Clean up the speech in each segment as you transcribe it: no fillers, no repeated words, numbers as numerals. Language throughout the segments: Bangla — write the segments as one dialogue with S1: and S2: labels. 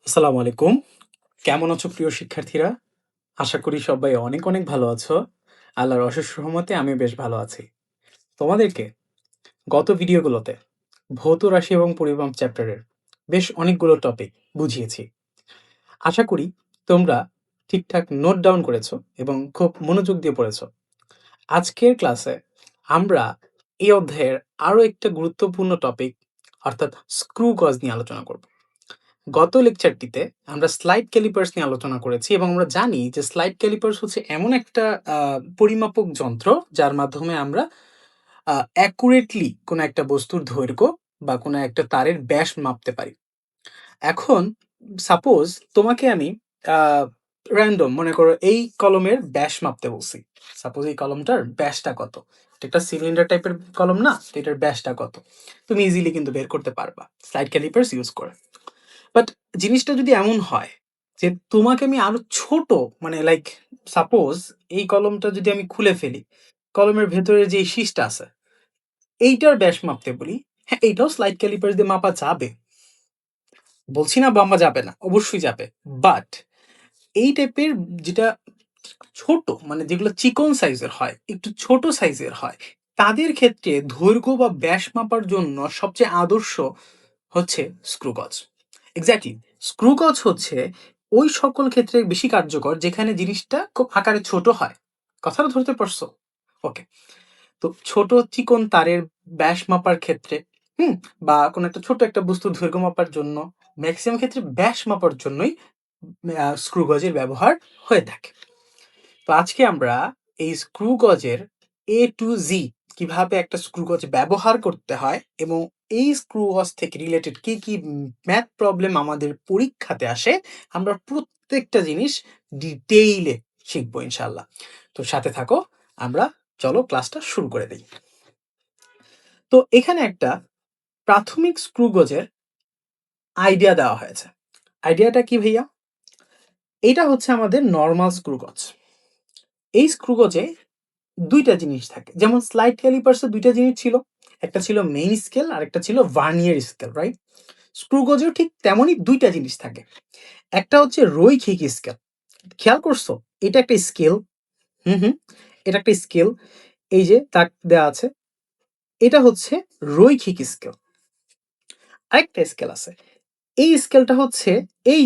S1: আসসালামু আলাইকুম। কেমন আছো প্রিয় শিক্ষার্থীরা? আশা করি সবাই অনেক, অনেক ভালো আছো। আল্লাহর অশেষ রহমতে আমিও বেশ ভালো আছি। তোমাদেরকে গত ভিডিওগুলোতে ভৌত রাশি এবং পরিমাপ চ্যাপ্টারের বেশ অনেকগুলো টপিক বুঝিয়েছি। আশা করি তোমরা ঠিকঠাক নোট ডাউন করেছো এবং খুব মনোযোগ দিয়ে পড়েছো। আজকের ক্লাসে আমরা এই অধ্যায়ের আরো একটা গুরুত্বপূর্ণ টপিক অর্থাৎ স্ক্রু গজ নিয়ে আলোচনা করব। গত লেকচারটিতে আমরা স্লাইড ক্যালিপার্স নিয়ে আলোচনা করেছি এবং আমরা জানি যে স্লাইড ক্যালিপার্স হচ্ছে এমন একটা পরিমাপক যন্ত্র যার মাধ্যমে আমরা অ্যাকুরেটলি কোনো একটা বস্তুর দৈর্ঘ্য বা কোনো একটা তারের ব্যাস মাপতে পারি। এখন সাপোজ তোমাকে আমি র্যান্ডম মনে করো এই কলমের ব্যাস মাপতে বলছি। সাপোজ এই কলমটার ব্যাসটা কত? এটা একটা সিলিন্ডার টাইপের কলম না? তো এটার ব্যাসটা কত? তুমি ইজিলি কিন্তু বের করতে পারবা স্লাইড ক্যালিপার্স ইউজ করে। বাট জিনিসটা যদি এমন হয় যে তোমাকে আমি আরো ছোট মানে লাইক সাপোজ এই কলমটা যদি আমি খুলে ফেলি, কলমের ভেতরে যে শীষটা আছে এইটার ব্যাস মাপতে বলি, হ্যাঁ এইটাও স্লাইড ক্যালিপার দিয়ে মাপা যাবে। বলছি না মাপা যাবে না, অবশ্যই যাবে। বাট এই টাইপের যেটা ছোট মানে যেগুলো চিকন সাইজের হয়, একটু ছোট সাইজের হয়, তাদের ক্ষেত্রে দৈর্ঘ্য বা ব্যাস মাপার জন্য সবচেয়ে আদর্শ হচ্ছে স্ক্রু গজ। এক্স্যাক্টলি, স্ক্রু গজ হচ্ছে ওই সকল ক্ষেত্রে বেশি কার্যকর যেখানে জিনিসটা খুব আকারে ছোট হয়। কথাটা ধরতে পারছো? ওকে। তো ছোট চিকন তারের ব্যাস মাপার ক্ষেত্রে হুম বা কোনো একটা ছোট একটা বস্তুর দৈর্ঘ্য মাপার জন্য ম্যাক্সিমাম ক্ষেত্রে ব্যাস মাপার জন্যই স্ক্রু গজের ব্যবহার হয়ে থাকে। তো আজকে আমরা এই স্ক্রু গজের এ টু জি কিভাবে একটা স্ক্রু গজ ব্যবহার করতে হয় এবং এই স্ক্রু গজ থেকে রিলেটেড কি কি ম্যাথ প্রবলেম আমাদের পরীক্ষাতে আসে, আমরা প্রত্যেকটা জিনিস ডিটেইলে শিখবো ইনশাল্লাহ। তো সাথে থাকো, আমরা চলো ক্লাসটা শুরু করে দিই। তো এখানে একটা প্রাথমিক স্ক্রু গজের আইডিয়া দেওয়া হয়েছে। আইডিয়াটা কি ভাইয়া? এটা হচ্ছে আমাদের নর্মাল স্ক্রু গজ। এই স্ক্রু গজে দুইটা জিনিস থাকে, যেমন স্লাইড ক্যালিপার্সে দুইটা জিনিস ছিল, একটা ছিল মেইন স্কেল আর একটা ছিল ভার্নিয়ার স্কেল, রাইট? স্ক্রু গজেও ঠিক তেমনই দুইটা জিনিস থাকে। একটা হচ্ছে রৈখিক স্কেল। খেয়াল করছো? এটা একটা স্কেল। হুম, এটা একটা স্কেল। এই যে দাগ দেওয়া আছে, এটা হচ্ছে রৈখিক স্কেল। আরেকটা স্কেল আছে, এই স্কেলটা হচ্ছে এই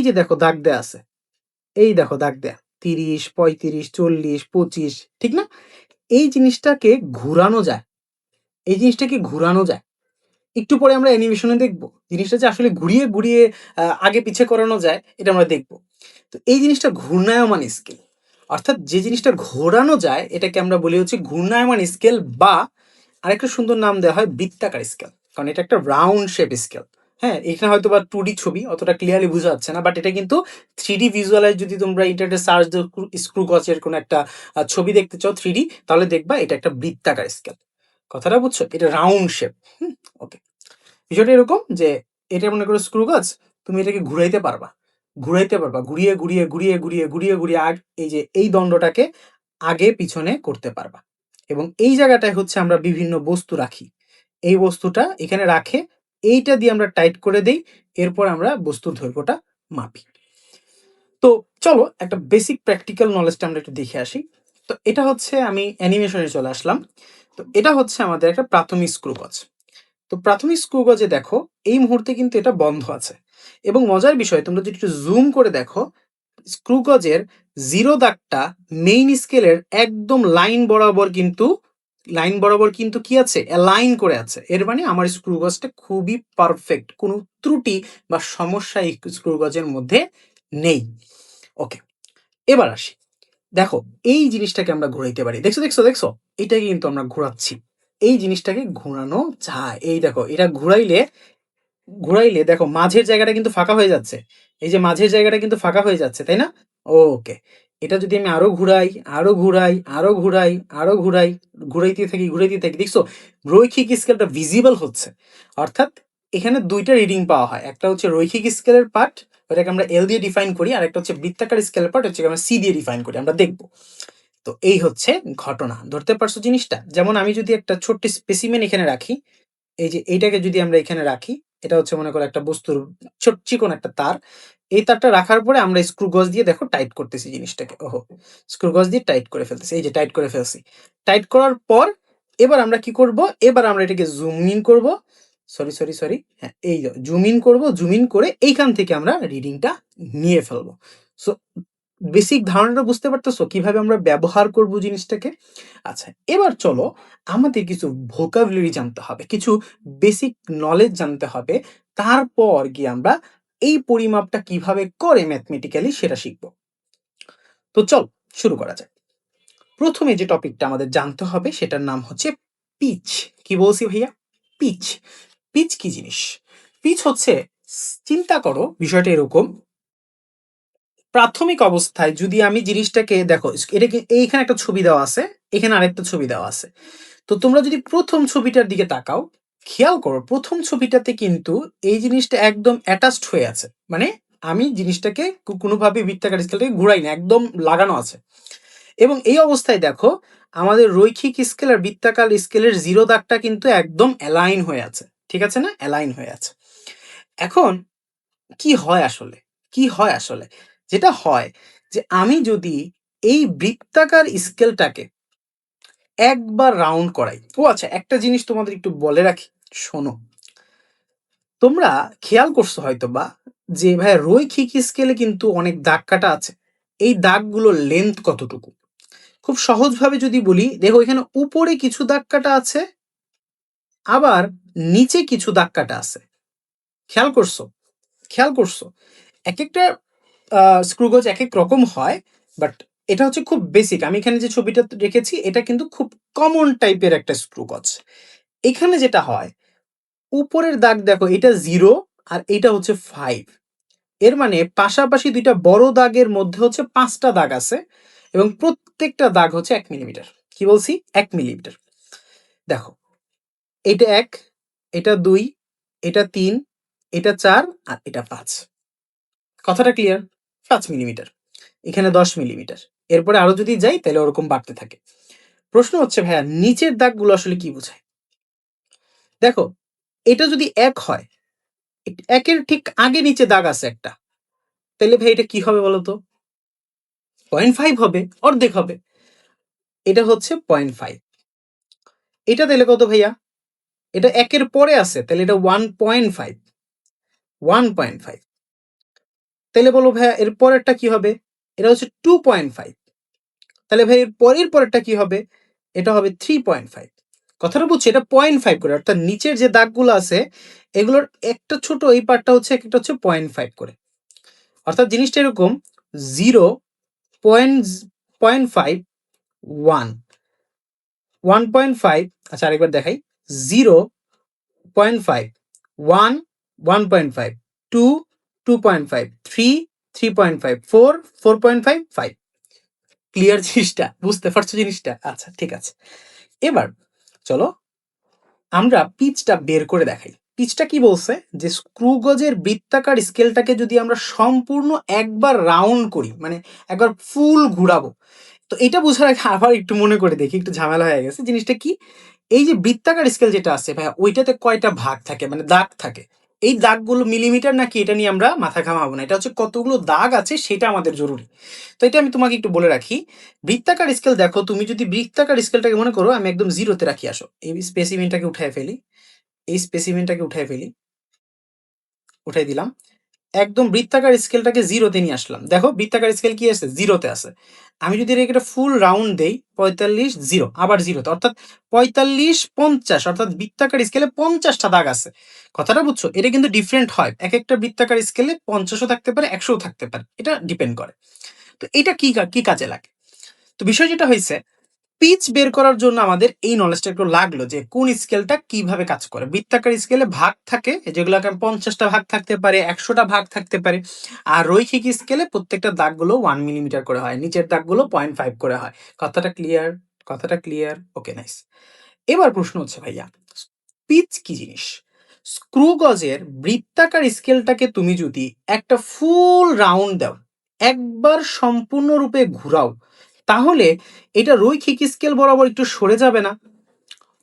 S1: যে দেখো দাগ দেয়া আছে, এই দেখো দাগ দেয়া 30, 35, 40, 25, ঠিক না? এই জিনিসটাকে ঘুরানো যায়। এই জিনিসটাকে ঘুরানো যায়। একটু পরে আমরা অ্যানিমেশনে দেখব। জিনিসটা যে আসলে ঘুরিয়ে, ঘুরিয়ে আগে পিছে করানো যায় এটা আমরা দেখব। তো এই জিনিসটা ঘূর্ণায়মান স্কেল। অর্থাৎ যে জিনিসটা ঘোরানো যায় এটাকে আমরা বলি হচ্ছে ঘূর্ণায়মান স্কেল, বা আরেকটা সুন্দর নাম দেওয়া হয় বৃত্তাকার স্কেল। কারণ এটা একটা রাউন্ড শেপ স্কেল। হ্যাঁ, এখানে হয়তো বা 2D ছবি অতটা ক্লিয়ারলি বোঝা যাচ্ছে না, বাট এটা কিন্তু 3D ভিজুয়ালাইজ যদি তোমরা ইন্টারনেটে সার্চ দাও স্ক্রু গজের কোনো একটা ছবি দেখতে চাও 3D, তাহলে দেখবা এটা একটা বৃত্তাকার স্কেল। কথাটা বুঝছো? এটা রাউন্ড শেপ। ওকে। বিষয়টা এরকম যে এটা মনে করো স্ক্রু গাছ, তুমি এটাকে ঘুরাইতে পারবা ঘুরিয়ে ঘুরিয়ে ঘুরিয়ে ঘুরিয়ে ঘুরিয়ে ঘুরিয়ে আর এই যে এই দণ্ডটাকে আগে পিছনে করতে পারবা। এবং এই জায়গাটায় হচ্ছে আমরা বিভিন্ন বস্তু রাখি, এই বস্তুটা এখানে রাখে, এইটা দিয়ে আমরা টাইট করে দেই, এরপর আমরা বস্তুর দৈর্ঘ্যটা মাপি। তো চলো একটা বেসিক প্র্যাকটিক্যাল নলেজটা আমরা একটু দেখে আসি। তো এটা হচ্ছে আমি অ্যানিমেশনে চলে আসলাম। তো এটা হচ্ছে আমাদের একটা প্রাথমিক স্ক্রু গজ। তো প্রাথমিক স্ক্রু গজে দেখো এই মুহূর্তে কিন্তু এটা বন্ধ আছে, এবং মজার বিষয় তোমরা যদি একটু জুম করে দেখো স্ক্রু গজের জিরো দাগটা মেইন স্কেলের একদম লাইন বরাবর কিন্তু কি আছে, অ্যালাইন করে আছে। এর মানে আমার স্ক্রু গজটা খুবই পারফেক্ট, কোনো ত্রুটি বা সমস্যা এই স্ক্রু গজের মধ্যে নেই। ওকে, এবার আসি। দেখো এই জিনিসটাকে আমরা ঘোরাইতে পারি, দেখছো দেখছো দেখছো, এটাকে কিন্তু আমরা ঘোরাচ্ছি। এই জিনিসটাকে ঘোরানো যায়। এই দেখো এটা ঘুরাইলে ঘুরাইলে দেখো মাঝের জায়গাটা কিন্তু ফাঁকা হয়ে যাচ্ছে। এই যে মাঝের জায়গাটা কিন্তু ফাঁকা হয়ে যাচ্ছে, তাই না? ওকে, এটা যদি আমি আরো ঘুরাই, আরো ঘুরাই, আরো ঘুরাই, আরো ঘুরাই, ঘুরাইতে থাকি, দেখছো রৈখিক স্কেলটা ভিজিবল হচ্ছে। অর্থাৎ এখানে দুইটা রিডিং পাওয়া হয়, একটা হচ্ছে রৈখিক স্কেলের পার্ট, ওটাকে আমরা এল দিয়ে ডিফাইন করি, আর একটা হচ্ছে বৃত্তাকার স্কেলের পার্ট, হচ্ছে আমরা সি দিয়ে ডিফাইন করি, আমরা দেখবো। তো এই হচ্ছে ঘটনা, ধরতে পারছো জিনিসটা? যেমন আমি যদি একটা ছোট্ট স্পেসিমেন এখানে রাখি, এই যে এইটাকে যদি আমরা এখানে রাখি, এটা হচ্ছে মনে করো একটা বস্তুর ছোট চিকন একটা তার। এই তারটা রাখার পরে আমরা স্ক্রু গজ দিয়ে দেখো টাইট করতেছি জিনিসটাকে। ওহো! স্ক্রু গজ দিয়ে টাইট করে ফেলতেছি। এই যে টাইট করে ফেলছি। টাইট করার পর এবার আমরা কি করব? এবার আমরা এটাকে জুম ইন করব। সরি। হ্যাঁ, এই জুম ইন করব। জুম ইন করে এইখান থেকে আমরা রিডিংটা নিয়ে ফেলবো। সো বেসিক ধারণাটা বুঝতে পারতেছো কিভাবে আমরা ব্যবহার করব জিনিসটাকে? আচ্ছা, এবার চলো আমাদের কিছু ভোকাবুলারি জানতে হবে। কিছু বেসিক নলেজ জানতে হবে। তারপর গিয়ে আমরা এই পরিমাপটা কিভাবে করে ম্যাথমেটিক্যালি সেটা শিখব। তো চল শুরু করা যাক। প্রথমে যে টপিকটা আমাদের জানতে হবে সেটার নাম হচ্ছে পিচ। কি বলছি ভাইয়া? পিচ। পিচ কি জিনিস? পিচ হচ্ছে চিন্তা করো বিষয়টা এরকম। প্রাথমিক অবস্থায় যদি আমি জিনিসটাকে দেখো, এটাকে এইখানে একটা ছবি দেওয়া আছে, এখানে আরেকটা ছবি দেওয়া আছে। তো তোমরা যদি প্রথম ছবিটার দিকে তাকাও, খেয়াল করো প্রথম ছবিটাতে কিন্তু এই জিনিসটা একদম অ্যাটাচড হয়ে আছে। মানে আমি জিনিসটাকে কোনোভাবে বৃত্তাকার স্কেলটাকে ঘুরাই না, একদম লাগানো আছে। এবং এই অবস্থায় দেখো আমাদের রৈখিক স্কেল আর বৃত্তাকার স্কেলের জিরো দাগটা কিন্তু একদম অ্যালাইন হয়ে আছে। ঠিক আছে না? অ্যালাইন হয়ে আছে। এখন কি হয় আসলে? কি হয় আসলে? যেটা হয় যে আমি যদি এই বৃত্তাকার স্কেলটাকে একবার রাউন্ড করাই। ও আচ্ছা, একটা জিনিস তোমাদের একটু বলে রাখি, শোনো। তোমরা খেয়াল করছো হয়তোবা যে ভাই রৈখিক স্কেলে কিন্তু অনেক দাগ কাটা আছে। এই দাগগুলোর লেন্থ কতটুকু? খুব সহজভাবে যদি বলি, দেখো এখানে উপরে কিছু দাগ কাটা আছে, আবার নিচে কিছু দাগ কাটা আছে। খেয়াল করছো? খেয়াল করছো? একেকটা স্ক্রুগজ একেক রকম হয়, বাট এটা হচ্ছে খুব বেসিক। আমি এখানে যে ছবিটা রেখেছি এটা কিন্তু খুব কমন টাইপের একটা স্ক্রুগজ। এখানে যেটা হয়, উপরের দাগ দেখো এটা 0 আর এটা হচ্ছে 5। এর মানে পাশাপাশি দুইটা বড় দাগের মধ্যে হচ্ছে 5টা দাগ আছে এবং প্রত্যেকটা দাগ হচ্ছে 1 মিলিমিটার। কি বলছি? 1 মিলিমিটার। দেখো, এটা 1, এটা 2, এটা 3, এটা 4 আর এটা 5। কথাটা ক্লিয়ার? 5 মিলিমিটার। এখানে 10 মিলিমিটার। এরপরে আরো যদি যাই তাহলে ওরকম বাড়তে থাকে। প্রশ্ন হচ্ছে ভাইয়া নিচের দাগগুলো আসলে কি বোঝায়? দেখো, এটা যদি 1 হয়, 1 এর ঠিক আগে নিচে দাগ আছে একটা। তাহলে ভাই এটা কি হবে বলতো? 0.5 হবে, অর্ধেক হবে। এটা হচ্ছে 0.5। এটা তাহলে কত ভাইয়া? এটা 1 এর পরে আছে, তাহলে এটা 1.5। 1.5। তাহলে বলো ভাইয়া এর পরেরটা কি হবে? এটা হচ্ছে 2.5। তাহলে ভাই এর পরের পরেরটা কি হবে? এটা হবে 3.5। কথাটা বুঝছি? এটা 0.5 করে, অর্থাৎ নিচের যে দাগগুলো আছে এগুলোর একটা ছোট এই পার্টটা হচ্ছে, একটা হচ্ছে 0.5 করে। অর্থাৎ জিনিসটা এরকম 0, 0.5, 1, 1.5। আচ্ছা আরেকবার দেখাই। 0, 0.5, 1, 1.5, 2, 2.5, 3, 3.5, 4, 4.5, 5। ক্লিয়ার জিনিসটা? বুঝতে পারছো জিনিসটা? আচ্ছা ঠিক আছে। এবার চলো আমরা পিচটা বের করে দেখাই। পিচটা কি বলছে যে স্ক্রু গজের বৃত্তাকার স্কেলটাকে যদি আমরা সম্পূর্ণ একবার রাউন্ড করি, মানে একবার ফুল ঘুরাবো। তো এটা বোঝার আগে আবার একটু মনে করে দেখি, একটু ঝামেলা হয়ে গেছে। জিনিসটা কি? এই যে বৃত্তাকার স্কেল যেটা আছে ভাইয়া, ওইটাতে কয়টা ভাগ থাকে, মানে দাগ থাকে। এই দাগগুলো মিলিমিটার নাকি এটা নিয়ে আমরা মাথা ঘামাবো না। এটা হচ্ছে কতগুলো দাগ আছে সেটা আমাদের জরুরি। তো এটা আমি তোমাকে একটু বলে রাখি। বৃত্তাকার স্কেল দেখো, তুমি যদি বৃত্তাকার স্কেলটাকে মনে করো আমি একদম জিরোতে রাখি, আসো এই স্পেসিমেনটাকে উঠায় ফেলি। এই স্পেসিমেনটাকে উঠায় ফেলি, উঠাই দিলাম। একদম বৃত্তাকার স্কেলটাকে জিরোতে নিয়ে আসলাম। দেখো বৃত্তাকার স্কেল কি আছে? জিরোতে আছে। আমি যদি এটা ফুল রাউন্ড দেই, 45, 0, আবার জিরোতে, অর্থাৎ 45, 50, অর্থাৎ বৃত্তাকার স্কেলে 50টা দাগ আছে। কথাটা বুঝছো? এটা কিন্তু ডিফারেন্ট হয়। এক একটা বৃত্তাকার স্কেলে 50ও থাকতে পারে, 100ও থাকতে পারে। এটা ডিপেন্ড করে। তো এটা কি কাজে লাগে? তো বিষয় যেটা হয়েছে, পিচ বের করার জন্য আমাদের এই নলেজটা একটু লাগলো যে কোন স্কেলটা কিভাবে কাজ করে। বৃত্তাকার স্কেলে ভাগ থাকে, যেগুলোকে 50টা ভাগ থাকতে পারে, 100টা ভাগ থাকতে পারে। আর রৈখিক স্কেলে প্রত্যেকটা দাগগুলো 1 মিলিমিটার করে হয়, নিচের দাগগুলো 0.5 করে হয়। কথাটা ক্লিয়ার? কথাটা ক্লিয়ার? ওকে, নাইস। এবার প্রশ্ন হচ্ছে ভাইয়া পিচ কি জিনিস? স্ক্রু গজের বৃত্তাকার স্কেলটাকে তুমি যদি একটা ফুল রাউন্ড দাও, একবার সম্পূর্ণরূপে ঘুরাও, তাহলে এটা রৈখিক স্কেল বরাবর একটু সরে যাবে না?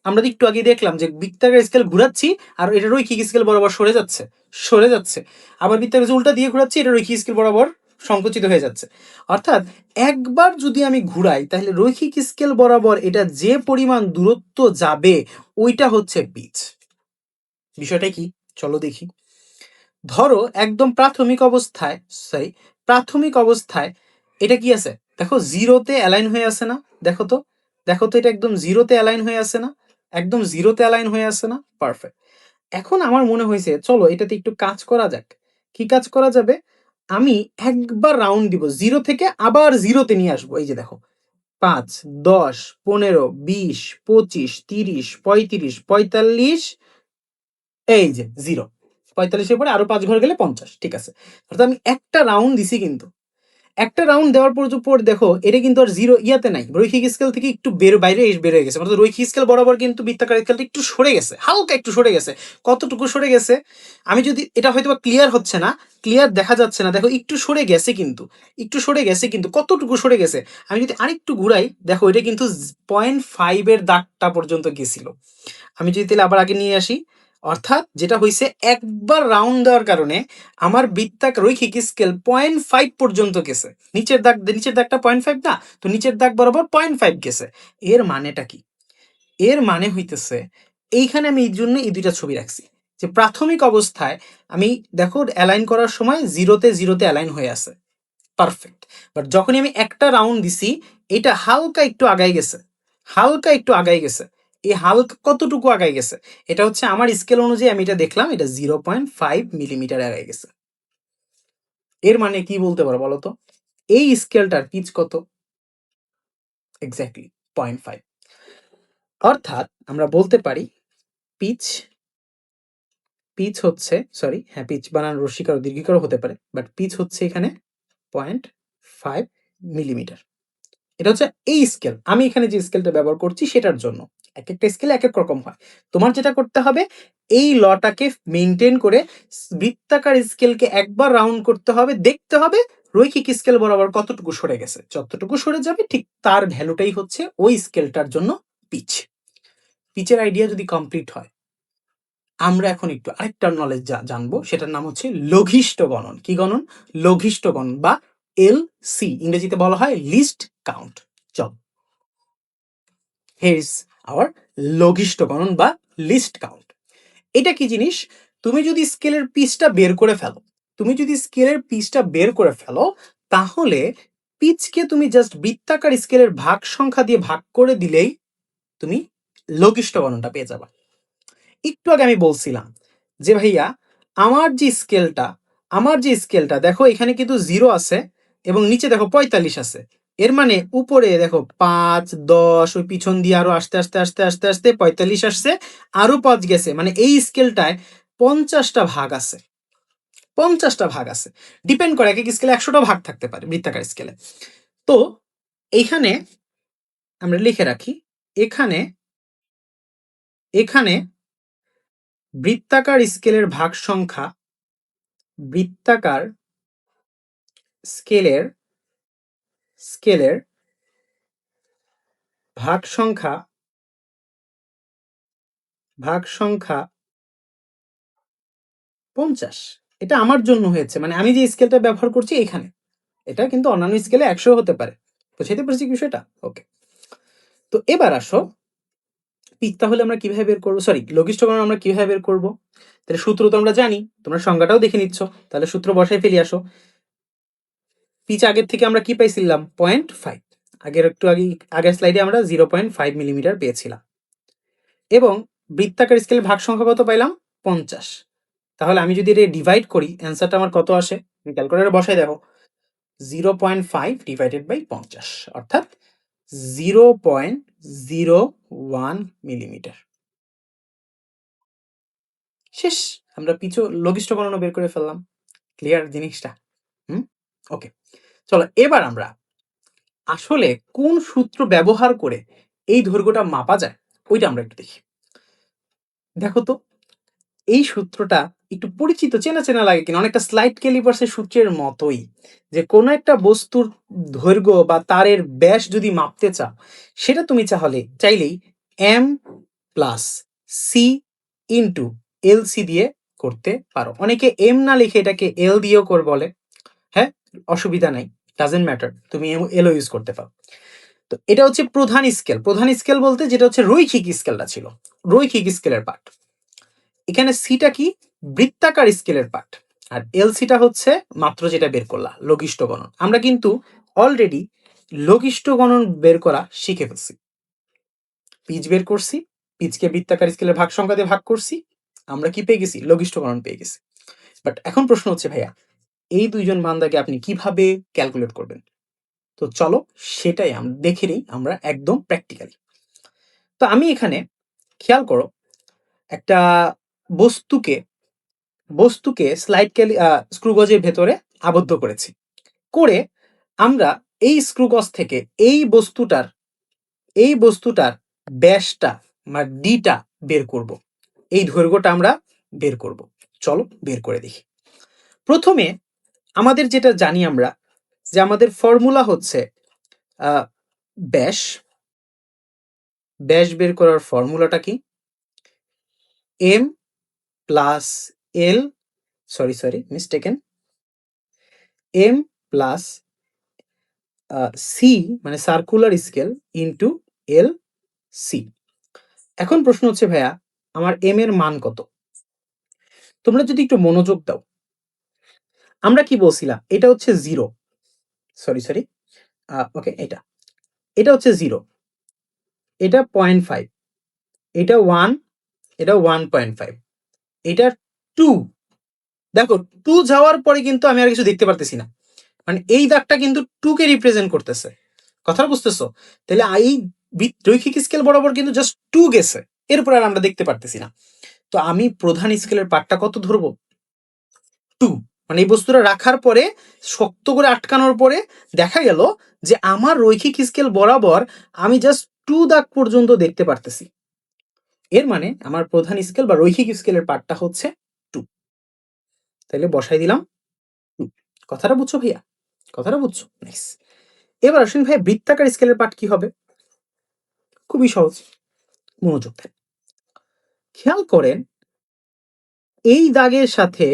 S1: আমরা একটু আগে দেখলাম যে বৃত্তাকার স্কেল ঘুরাচ্ছি আর এটা রৈখিক স্কেল বরাবর সরে যাচ্ছে, আবার বৃত্তাকার উল্টা দিয়ে ঘুরাচ্ছি, এটা রৈখিক স্কেল বরাবর সংকুচিত হয়ে যাচ্ছে। অর্থাৎ একবার যদি আমি ঘুরাই তাহলে রৈখিক স্কেল বরাবর এটা যে পরিমাণ দূরত্ব যাবে ওইটা হচ্ছে পিচ। বিষয়টা কি চলো দেখি। ধরো একদম প্রাথমিক অবস্থায় এটা কি আছে দেখো, জিরোতে অ্যালাইন হয়ে আছে না, দেখো তো এটা একদম জিরোতে অ্যালাইন হয়ে আছে না, একদম জিরোতে অ্যালাইন হয়ে আছে না, পারফেক্ট। এখন আমার মনে হয়েছে চলো এটাতে একটু কাজ করা যাক। কি কাজ করা যাবে, আমি একবার রাউন্ড দিব জিরো থেকে আবার জিরোতে নিয়ে আসবো। এই যে দেখো 5, 10, 15, 20, 25, 30, 35, 45, এই যে জিরো, 45-এর পরে আরো 5 ঘর গেলে 50, ঠিক আছে। অর্থাৎ আমি একটা রাউন্ড দিছি, কিন্তু একটা রাউন্ড দেওয়ার পর দেখো এটা কিন্তু আর জিরো ইয়াতে নাই, রৈখিক স্কেল থেকে একটু বাইরে হয়ে গেছে, অর্থাৎ রৈখিক স্কেল বরাবর কিন্তু বৃত্তাকার স্কেলটা একটু সরে গেছে, হালকা একটু সরে গেছে। কতটুকু সরে গেছে, আমি যদি এটা হয়তো ক্লিয়ার হচ্ছে না, ক্লিয়ার দেখা যাচ্ছে না, দেখো একটু সরে গেছে, কিন্তু কতটুকু সরে গেছে, আমি যদি আরেকটু ঘুরাই দেখো এটা কিন্তু 0.5 এর দাগটা পর্যন্ত গেছিল। আমি যদি তাহলে আবার আগে নিয়ে আসি, অর্থাৎ যেটা হয়েছে একবার রাউন্ড দেওয়ার কারণে আমার বৃত্তাকার রৈখিক স্কেল 0.5 পর্যন্ত গেছে। নিচের দাগটা 0.5 না, তো নিচের দাগ বরাবর 0.5 গেছে। এর মানেটা কি, এর মানে হইতেছে এইখানে আমি এই জন্য এই দুইটা ছবি রাখছি যে প্রাথমিক অবস্থায় আমি দেখো অ্যালাইন করার সময় জিরোতে অ্যালাইন হয়ে আছে, পারফেক্ট। বাট যখনই আমি একটা রাউন্ড দিছি এটা হালকা একটু আগাই গেছে, এই হালকা কতটুকু আগাই গেছে, এটা হচ্ছে আমার স্কেল অনুযায়ী আমি এটা দেখলাম, এটা 0.5 মিলিমিটার আগাই গেছে। এর মানে কি বলতে পারো বলো তো, এই স্কেলটার পিচ কত, এক্স্যাক্টলি 0.5। অর্থাৎ আমরা বলতে পারি পিচ হচ্ছে, সরি হ্যাঁ পিচ বানান রসিকার দীর্ঘিকারও হতে পারে, বাট পিচ হচ্ছে এখানে 0.5 মিলিমিটার। এটা হচ্ছে এই স্কেল, আমি এখানে যে স্কেলটা ব্যবহার করছি সেটার জন্য। এক একটা স্কেল এক এক রকম হয়। তোমার যেটা করতে হবে এই লটাকে মেনটেন করে বৃত্তাকার স্কেলকে একবার রাউন্ড করতে হবে, দেখতে হবে রৈখিক স্কেল বরাবর কতটুকু সরে গেছে, যতটুকু সরে যাবে ঠিক তার ভ্যালুটাই হচ্ছে ওই স্কেলটার জন্য পিচ। পিচের আইডিয়া যদি কমপ্লিট হয়, আমরা এখন একটু আরেকটা নলেজ জানবো, সেটার নাম হচ্ছে লঘিষ্ঠ গণন। কি গণন, লঘিষ্ঠ গণন বা এলসি, ইংরেজিতে বলা হয় লিস্ট কাউন্ট। চল হিয়ার ইজ আওয়ার লঘিষ্ঠ গণন বা লিস্ট কাউন্ট। এটা কি জিনিস, তুমি যদি স্কেলের পিচটা বের করে ফেলো, তাহলে পিচকে তুমি জাস্ট বৃত্তাকার স্কেলের ভাগ সংখ্যা দিয়ে ভাগ করে দিলেই তুমি লঘিষ্ঠ গণনটা পেয়ে যাবা। একটু আগে আমি বলছিলাম যে ভাইয়া আমার যে স্কেলটা দেখো এখানে কিন্তু 0 আছে এবং নিচে দেখো 45 আছে, এর মানে উপরে দেখো 5, 10, ওই পিছন দিয়ে আরো আস্তে আস্তে আস্তে আস্তে আস্তে 45 আসছে, আরো 5 গেছে, মানে এই স্কেলটায় 50টা ভাগ আছে, 50টা ভাগ আছে। ডিপেন্ড করে এক এক স্কেলে 100টা ভাগ থাকতে পারে বৃত্তাকার স্কেলে। তো এইখানে আমরা লিখে রাখি, এখানে বৃত্তাকার স্কেলের ভাগ সংখ্যা, বৃত্তাকার স্কেলের ভাগ সংখ্যা 50। এটা আমার জন্য হয়েছে, মানে আমি যে স্কেলটা ব্যবহার করছি এখানে, এটা কিন্তু অন্যান্য স্কেলে 100 হতে পারে। বুঝতে পেরেছি বিষয়টা, ওকে। তো এবার আসো পিচ তাহলে আমরা কিভাবে বের করবো, সরি লঘিষ্ঠ গণন আমরা কিভাবে বের করবো। তাহলে সূত্র তো আমরা জানি, তোমরা সংজ্ঞাটাও দেখে নিচ্ছ, তাহলে সূত্র বসাই ফেলি। আসো, পিচ আগের থেকে আমরা কি পাইছিলাম 0.5, আগের স্লাইডে আমরা 0.5 মিলিমিটার পেয়েছিলাম, এবং বৃত্তাকার স্কেলের ভাগ সংখ্যা কত পাইলাম 50। তাহলে আমি যদি এটা ডিভাইড করি অ্যান্সারটা আমার কত আসে, তুমি ক্যালকুলেটরে বসাই দেখো, 0.5 ডিভাইডেড বাই 50, অর্থাৎ 0.01 মিলিমিটার। শেষ, আমরা পিছু লঘিষ্ঠ গণনা বের করে ফেললাম। ক্লিয়ার জিনিসটা? ওকে, চলো এবার আমরা আসলে কোন সূত্র ব্যবহার করে এই দৈর্ঘ্যটা মাপা যায় ওইটা আমরা একটু দেখি। দেখো তো এই সূত্রটা একটু পরিচিত, চেনা চেনা লাগে কিনা, অনেকটা স্লাইড ক্যালিপার্সের সূত্রের মতোই, যে কোনো একটা বস্তুর দৈর্ঘ্য বা তারের ব্যাস যদি মাপতে চাও, সেটা তুমি চাইলেই m plus C into L C দিয়ে করতে পারো। অনেকে এম না লিখে এটাকে এল দিয়েও বলে, হ্যাঁ অসুবিধা নাই, ডাজেন্ট ম্যাটার, তুমি এলও ইউজ করতে পারো। তো এটা হচ্ছে প্রধান স্কেল। প্রধান স্কেল বলতে যেটা হচ্ছে রৈখিক স্কেলটা ছিল, রৈখিক স্কেলের পার্ট। এখানে সিটা কি, বৃত্তাকার স্কেলের পার্ট। আর এলসিটা হচ্ছে মাত্র যেটা বের করলা, লঘিষ্ঠ গণন। আমরা কিন্তু অলরেডি লঘিষ্ঠ গণন বের করা শিখে ফেলছি। পিচ বের করছি, পিচকে বৃত্তাকার স্কেলের ভাগ সংখ্যা দিয়ে ভাগ করছি, আমরা কি পেয়ে গেছি, লঘিষ্ঠ গণন পেয়ে গেছি। বাট এখন প্রশ্ন হচ্ছে ভাইয়া, এই দুইজন বান্দাকে আপনি কিভাবে ক্যালকুলেট করবেন? তো চলো সেটাই আমরা দেখে নিই, আমরা একদম প্র্যাকটিক্যালি। তো আমি এখানে খেয়াল করো, একটা বস্তুকে স্লাইড স্ক্রুগজের ভেতরে আবদ্ধ করেছি, করে আমরা এই স্ক্রুগজ থেকে এই বস্তুটার ব্যাসটা মানে ডিটা বের করব, এই দৈর্ঘ্যটা আমরা বের করব। চলো বের করে দেখি। প্রথমে আমাদের যেটা জানি আমরা, যে আমাদের ফর্মুলা হচ্ছে ব্যাস বের করার ফর্মুলাটা কি, M plus L, sorry mistaken, M plus C মানে circular scale into L C. এখন প্রশ্ন হচ্ছে ভাইয়া, আমার এম এর মান কত? তোমরা যদি একটু মনোযোগ দাও, আমরা কি বলছিলাম, এটা হচ্ছে জিরো, সরি ওকে, এটা হচ্ছে জিরো, এটা 0.5, এটা 1, এটা 1.5, এটা 2। দেখো 2 যাওয়ার পরে কিন্তু আমি আর কিছু দেখতে পারতেছি না, মানে এই দাগটা কিন্তু 2 কে রিপ্রেজেন্ট করতেছে। কথা বুঝতেছো? তাহলে এই রৈখিক স্কেল বরাবর কিন্তু জাস্ট 2 গেছে, এরপর আর আমরা দেখতে পারতেছি না। তো আমি প্রধান স্কেলের পার্টটা কত ধরবো, 2। মানে এই বস্তুটা রাখার পরে শক্ত করে আটকানোর পরে দেখা গেল যে আমার রৈখিক স্কেল বরাবর আমি জাস্ট 2 দাগ পর্যন্ত দেখতে পারতেছি। এর মানে আমার প্রধান স্কেল বা রৈখিক স্কেলের পার্টটা হচ্ছে 2। তাহলে বসাই দিলাম 2। কথাটা বুঝছো ভাইয়া? কথাটা বুঝছো? নাইস। এবার আসেন ভাই, বৃত্তাকার স্কেলের পার্ট কি হবে? খুবই সহজ, মনোযোগ দেন, খেয়াল করেন এই দাগের সাথে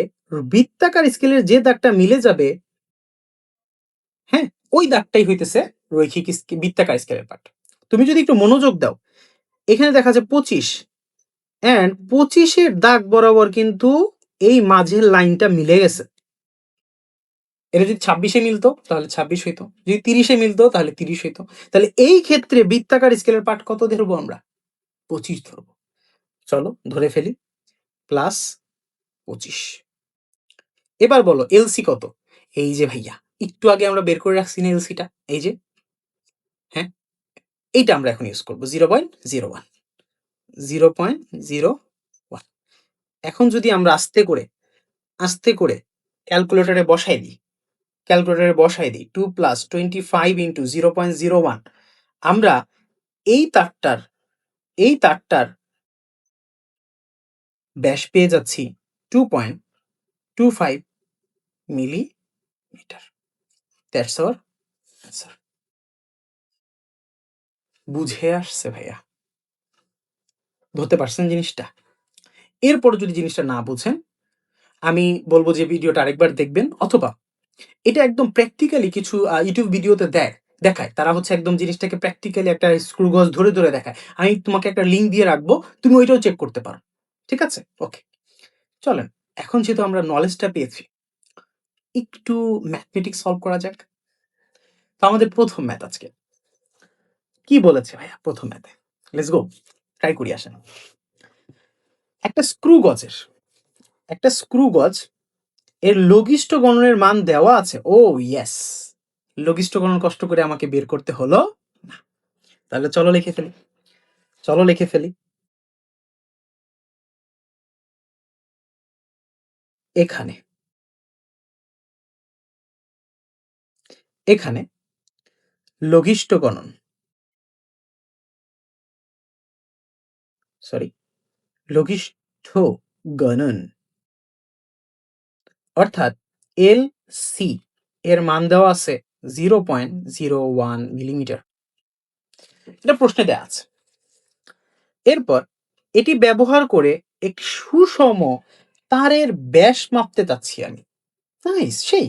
S1: বৃত্তাকার স্কেলের যে দাগটা মিলে যাবে, হ্যাঁ ওই দাগটাই হইতেছে রৈখিক বৃত্তাকার স্কেলের পার্ট। তুমি যদি একটু মনোযোগ দাও, এখানে দেখা যায় 25 এন্ড 25-এর দাগ বরাবর কিন্তু এই মাঝের লাইনটা মিলে গেছে। এটা যদি 26-এ মিলতো তাহলে 26 হইতো, যদি 30-এ মিলতো তাহলে 30 হইতো। তাহলে এই ক্ষেত্রে বৃত্তাকার স্কেলের পার্ট কত ধরবো আমরা? 25 ধরবো। চলো ধরে ফেলি, প্লাস 25। এবার বলো এলসি কত? এই যে ভাইয়া একটু আগে আমরা বের করে রাখছি না এলসিটা, এই যে, হ্যাঁ এইটা আমরা এখন ইউজ করবো, 0.01, 0.01। এখন যদি আমরা আস্তে করে ক্যালকুলেটরে বসাই দিই 2 প্লাস 25 ইন্টু 0.01, আমরা এই তারটার ব্যাস পেয়ে যাচ্ছি 2.25 মিলিমিটার। That's our answer. বুঝে আসছে ভাইয়া? ধরতে পারছেন জিনিসটা? এরপর যদি জিনিসটা না বুঝেন, আমি বলবো যে ভিডিওটা আরেকবার দেখবেন, অথবা এটা একদম প্র্যাকটিক্যালি কিছু ইউটিউব ভিডিওতে দেখায়, তারা হচ্ছে একদম জিনিসটাকে প্র্যাকটিক্যালি একটা স্ক্রু গজ ধরে দেখায়। আমি তোমাকে একটা লিঙ্ক দিয়ে রাখবো, তুমি ওইটাও চেক করতে পারো। ঠিক আছে? ওকে, চলেন এখন যেহেতু আমরা নলেজটা পেয়েছি, একটু ম্যাথমেটিক্স সলভ করা যাক। তো আমাদের প্রথম ম্যাথ আজকে কি বলেছে ভাইয়া? প্রথম ম্যাথে লেটস গো, ট্রাই করি। আসেন, একটা স্ক্রু গজ এর লঘিষ্ঠ গণনের মান দেওয়া আছে। ও ইয়েস, লঘিষ্ঠ গণন কষ্ট করে আমাকে বের করতে হলো না। তাহলে চলো লিখে ফেলি। এখানে লঘিষ্ঠ গণন, লঘিষ্ঠ গণন অর্থাৎ এল সি এর মান দেওয়া আছে 0.01 মিলিমিটার, এটা প্রশ্নে দেওয়া আছে। এরপর এটি ব্যবহার করে একটি সুষম তারের ব্যাস মাপতে চাচ্ছি আমি। নাইস, সেই।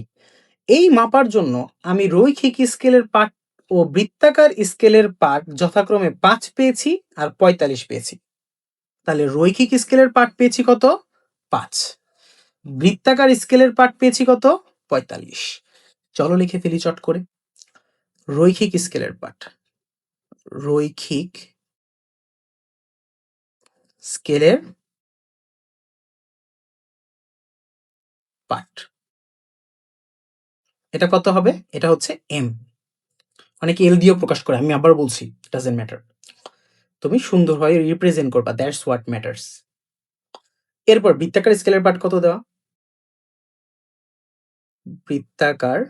S1: এই মাপার জন্য আমি রৈখিক স্কেলের পাঠ ও বৃত্তাকার স্কেলের পাঠ যথাক্রমে 5 পেয়েছি আর 45 পেয়েছি। তাহলে রৈখিক স্কেলের পাঠ পেয়েছি কত? 5। বৃত্তাকার স্কেলের পাঠ পেয়েছি কত? 45। চলো লিখে ফেলি চট করে। রৈখিক স্কেলের পাঠ, রৈখিক স্কেলের পাঠ, এটা কত হবে? এটা হচ্ছে এম। অনেকে এল দিয়েও প্রকাশ করে, আমি আবার বলছি ডাজন্ট ম্যাটার, তুমি সুন্দরভাবে রিপ্রেজেন্ট করবা, দ্যাটস হোয়াট ম্যাটার্স। এরপর বৃত্তাকার স্কেলের পাঠ কত দেওয়া? বৃত্তাকার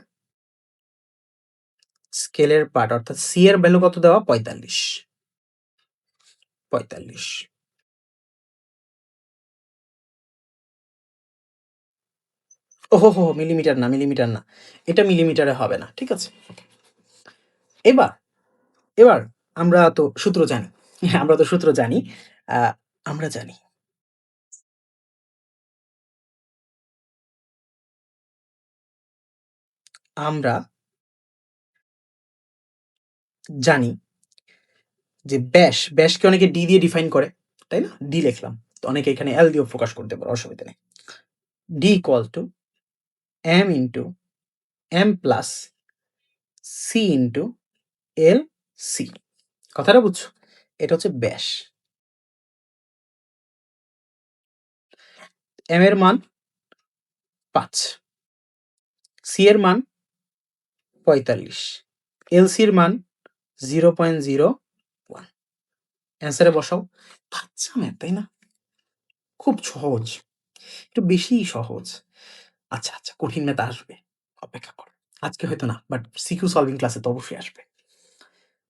S1: স্কেলের পাঠ অর্থাৎ সি এর ভ্যালু কত দেওয়া? 45। 45। ওহো হো, মিলিমিটার না, মিলিমিটার না, এটা মিলিমিটারে হবে না, ঠিক আছে। এবার এবার আমরা তো সূত্র জানি, আমরা তো সূত্র জানি, আহ, আমরা জানি, আমরা জানি যে ব্যাস, ব্যাসকে অনেকে ডি দিয়ে ডিফাইন করে, তাই না? ডি লিখলাম, তো অনেকে এখানে এল দিয়েও প্রকাশ করতে পারে, অসুবিধা নেই। D equal to M into M plus C into L C. কথাটা বুঝছো? এটা হচ্ছে ব্যাস। এম এর মান 5, সি এর মান 45, এল সির মান 0.01। অ্যান্সারে বসাও। বাচ্চা ম্যাথ, তাই না? খুব সহজ, একটু বেশিই সহজ। আচ্ছা আচ্ছা, কঠিন ম্যাথ আসবে, অপেক্ষা করো। আজকে হয়তো না, বাট সিকিউ সলভিং ক্লাসে তো অবশ্যই আসবে।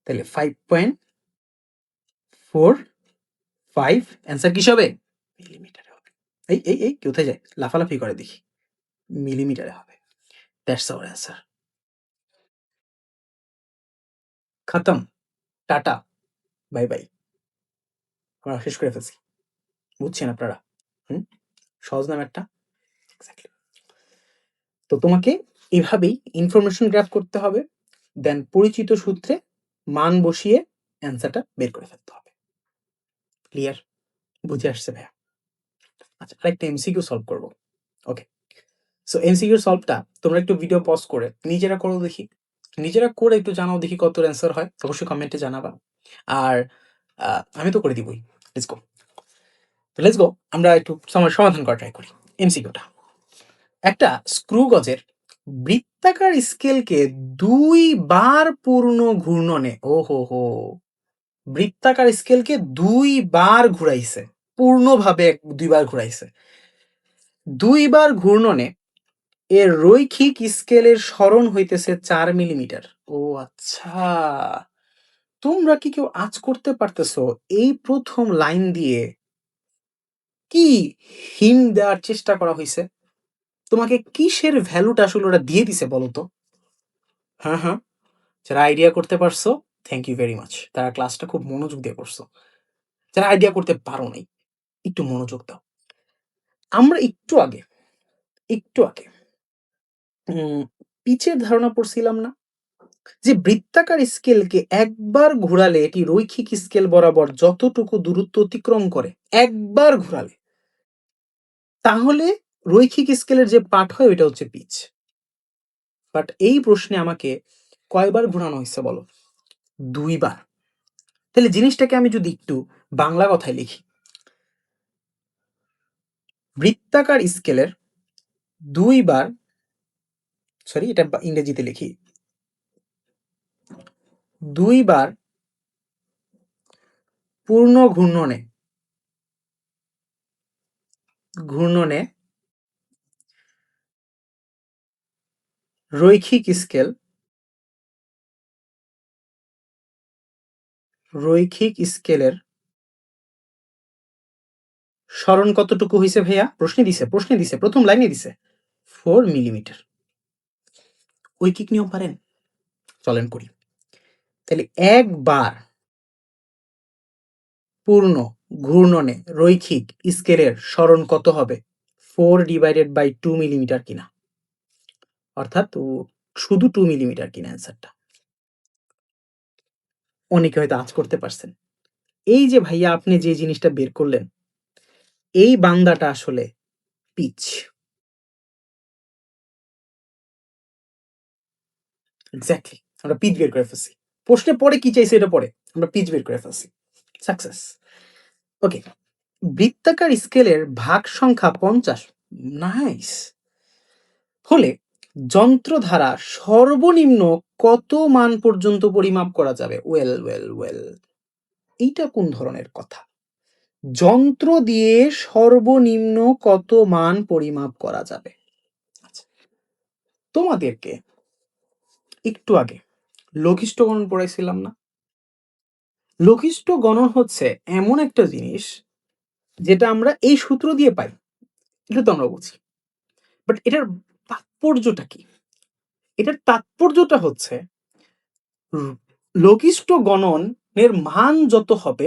S1: তাহলে 5.45 অ্যান্সার কি হবে? মিলিমিটারে হবে। এই এই এই কোথায় যায়, লাফালাফি করে দেখি। মিলিমিটারে হবে, দ্যাটস আওয়ার অ্যান্সার। খতম, টাটা, বাই বাই, আমরা শেষ করে ফেলছি। বুঝছেন আপনারা? হুম, সহজ নাম একটা। এক্স্যাক্টলি। তো তোমাকে এভাবেই ইনফরমেশন গ্র্যাব করতে হবে, দেন পরিচিত সূত্রে মান বসিয়ে অ্যান্সারটা বের করে ফেলতে হবে। ক্লিয়ার? বুঝে আসছে ভাইয়া? আচ্ছা, আরেকটা এমসিকিউ সলভ করবো। ওকে, সো এমসিকিউ সলভটা তোমরা একটু ভিডিও পজ করে নিজেরা করো দেখি, নিজেরা করে একটু জানাও দেখি কত অ্যান্সার হয়, অবশ্যই কমেন্টে জানাবা। আর আমি তো করে দিবই। লেটস গো, লেটস গো, আমরা একটু সমাধান করা ট্রাই করি এমসিকিউটা। একটা স্ক্রু গজের বৃত্তাকার স্কেলকে 2 বার পূর্ণ ঘূর্ণনে, ও হো হো, বৃত্তাকার স্কেলকে 2 বার ঘুরাইছে, পূর্ণভাবে 2 বার ঘুরাইছে। 2 বার ঘূর্ণনে এর রৈখিক স্কেলের সরণ হইতেছে 4 মিলিমিটার। ও আচ্ছা, তোমরা কি কেউ আজ করতে পারতেছো এই প্রথম লাইন দিয়ে কি হিম দেওয়ার চেষ্টা করা হয়েছে? তোমাকে কিসের ভ্যালুটা আসলে ওরা দিয়ে দিছে বলো তো? হ্যাঁ হ্যাঁ, যারা আইডিয়া করতে পারছো, থ্যাংক ইউ ভেরি মাচ, তারা ক্লাসটা খুব মনোযোগ দিয়ে করছো। যারা আইডিয়া করতে পারো নাই, একটু মনোযোগ দাও। আমরা একটু আগে পিচের ধারণা পড়ছিলাম না, যে বৃত্তাকার স্কেলকে একবার ঘোরালে এটি রৈখিক স্কেল বরাবর যতটুকু দূরত্ব অতিক্রম করে, একবার ঘোরালে, তাহলে রৈখিক স্কেলের যে পাঠ হয় ওইটা হচ্ছে পিচ। বাট এই প্রশ্নে আমাকে কয়বার ঘোরানো হয়েছে বলো? 2 বার। তাহলে জিনিসটাকে আমি যদি একটু বাংলা কথায় লিখি, বৃত্তাকার স্কেলের 2 বার, সরি এটা ইংরেজিতে লিখি, 2 বার পূর্ণ ঘূর্ণনে রৈখিক স্কেলের সরণ কতটুকু হয়েছে ভাইয়া? প্রশ্নে দিছে প্রথম লাইনে দিছে 4 মিলিমিটার। ঐকিক নিয়ম পারেন? চলেন করি। তাহলে একবার পূর্ণ ঘূর্ণনে রৈখিক স্কেলের সরণ কত হবে? 4/2 মিলিমিটার কিনা, অর্থাৎ শুধু 2 মিলিমিটার কিনা অ্যান্সারটা। অনেকে হয়তো আঁচ করতে পারছেন। এই যে ভাইয়া আপনি যে জিনিসটা বের করলেন, এই বান্দাটা আসলে পিচ। এক্স্যাক্টলি, আমরা পিচ বের করে ফেলছি। প্রশ্নে পড়ে কি চাইছে এটা পড়ে আমরা পিচ বের করে ফেলছি। সাকসেস। ওকে, বৃত্তাকার স্কেলের ভাগ সংখ্যা 50। নাইস। হলে যন্ত্র দ্বারা সর্বনিম্ন কত মান পর্যন্ত পরিমাপ করা যাবে? ওয়েল ওয়েল ওয়েল, এইটা কোন ধরনের কথা? যন্ত্র দিয়ে সর্বনিম্ন কত মান পরিমাপ করা যাবে? আচ্ছা, তোমাদেরকে একটু আগে লঘিষ্ঠ গণন পড়াইছিলাম না? লঘিষ্ঠ গণন হচ্ছে এমন একটা জিনিস যেটা আমরা এই সূত্র দিয়ে পাই, এটা তো আমরা বুঝি, বাট এটার তাৎপর্যটা কি? এটার তাৎপর্যটা হচ্ছে লঘিষ্ঠ গণনের মান যত হবে,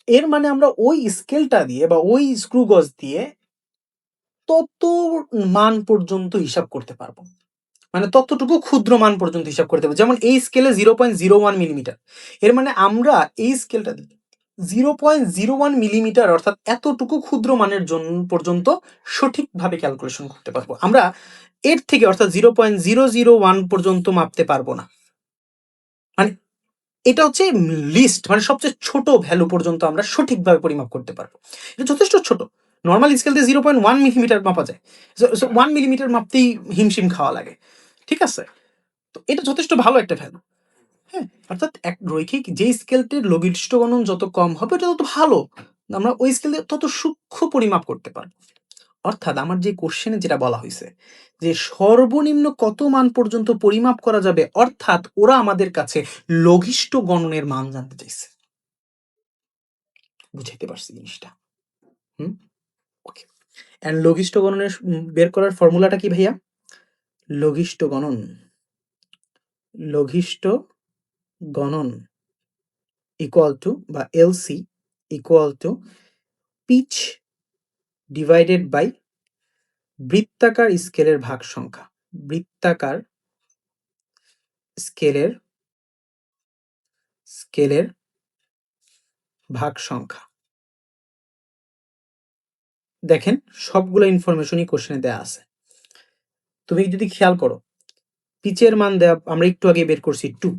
S1: এর মানে আমরা ওই স্কেলটা দিয়ে বা ওই স্ক্রু গজ দিয়ে তত মান পর্যন্ত হিসাব করতে পারবো, মানে ততটুকু ক্ষুদ্র মান পর্যন্ত হিসাব করতে পারবো। যেমন এই স্কেলে 0.01 মিলিমিটার, এর মানে আমরা এই স্কেলটা 0.01 মিলিমিটার অর্থাৎ এতটুকু ক্ষুদ্র মানের জন্য পর্যন্ত সঠিকভাবে ক্যালকুলেশন করতে পারবো। আমরা এর থেকে অর্থাৎ 0.001 পর্যন্ত মাপতে পারবো না। মানে এটা হচ্ছে লিস্ট, মানে সবচেয়ে ছোট ভ্যালু পর্যন্ত আমরা সঠিকভাবে পরিমাপ করতে পারবো। এটা যথেষ্ট ছোট। নর্মাল স্কেল দিয়ে 0.1 মিলিমিটার মাপা যায়, 1 মিলিমিটার মাপতেই হিমশিম খাওয়া লাগে। ঠিক আছে, তো এটা যথেষ্ট ভালো একটা ভ্যালু। হ্যাঁ, অর্থাৎ এক রৈখিক যে স্কেলটির লঘিষ্ঠ গণন যত কম হবে এটা তত ভালো, আমরা ওই স্কেলে তত সূক্ষ্ম পরিমাপ করতে পারবো। অর্থাৎ আমার যে কোশ্চেনে যেটা বলা হয়েছে যে সর্বনিম্ন কত মান পর্যন্ত পরিমাপ করা যাবে, অর্থাৎ ওরা আমাদের কাছে লঘিষ্ঠ গণনের মান জানতে চাইছে। বুঝাইতে পারছি জিনিসটা? হুম, ওকে। এন্ড লঘিষ্ঠ গণনের বের করার ফর্মুলাটা কি ভাইয়া? লঘিষ্ঠ গণন, লঘিষ্ঠ গণন ইকুয়াল টু বা LC equal to pitch divided by বৃত্তাকার স্কেলের ভাগ সংখ্যা। বৃত্তাকার স্কেলের ভাগ সংখ্যা। দেখেন সবগুলো ইনফরমেশনই কোশ্চেনে দেয়া আছে। তুমি যদি খেয়াল করো, পিচের মান দেওয়া আমরা একটু আগে বের করছি 2,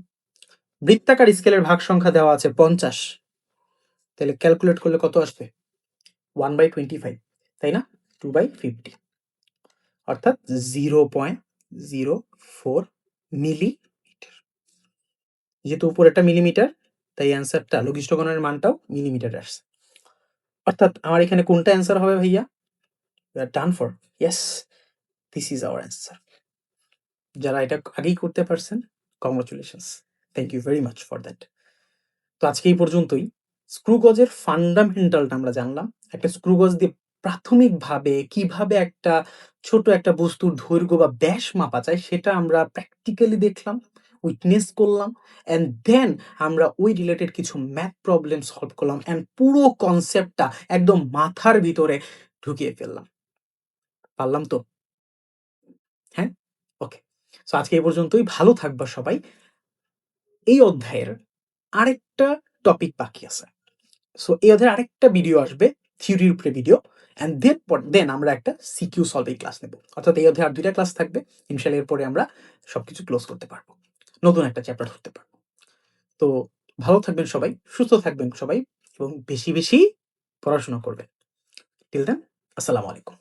S1: বৃত্তাকার স্কেলের ভাগ সংখ্যা দেওয়া আছে 50, তাহলে ক্যালকুলেট করলে কত আসবে? 1/25, তাই না? 2/50 অর্থাৎ 0.04 মিলিমিটার। যেহেতু উপরেরটা মিলিমিটার, তাই অ্যান্সারটা লঘিষ্ঠ গণনের মানটাও মিলিমিটারে আসছে। অর্থাৎ আমার এখানে কোনটা অ্যান্সার হবে ভাইয়া? We are done for. Yes, this is our answer. যারা এটা আগেই করতে পারছেন, congratulations, thank you very much for that. তো আজকে এই পর্যন্তই। স্ক্রু গজের ফান্ডামেন্টালটা আমরা জানলাম। একটা স্ক্রু গজ দিয়ে প্রাথমিকভাবে কিভাবে একটা ছোট একটা বস্তুর দৈর্ঘ্য বা ব্যাস মাপা যায় সেটা আমরা প্র্যাকটিক্যালি দেখলাম, উইটনেস করলাম, অ্যান্ড দেন আমরা ওই রিলেটেড কিছু ম্যাথ প্রবলেম সলভ করলাম, অ্যান্ড পুরো কনসেপ্টটা একদম মাথার ভিতরে ঢুকিয়ে ফেললাম। পারলাম তো? হ্যাঁ? ওকে। সো আজকে এই পর্যন্তই। ভালো থাকবা সবাই। এই অধ্যায়ের আরেকটা টপিক বাকি আছে। সো এই অধ্যায়ের আরেকটা ভিডিও আসবে, থিওরির উপরে ভিডিও, অ্যান্ড দেন আমরা একটা সিকিউ সলভিং ক্লাস নেব। অর্থাৎ এই অধ্যায়ে আর 2টা ক্লাস থাকবে। ইনশাআল্লাহ এরপরে আমরা সবকিছু ক্লোজ করতে পারবো। নতুন একটা চ্যাপ্টার ধরতে পারবো। তো ভালো থাকবেন সবাই, সুস্থ থাকবেন সবাই এবং বেশি, বেশি পড়াশোনা করবেন। টিল দেন, আসসালামু আলাইকুম।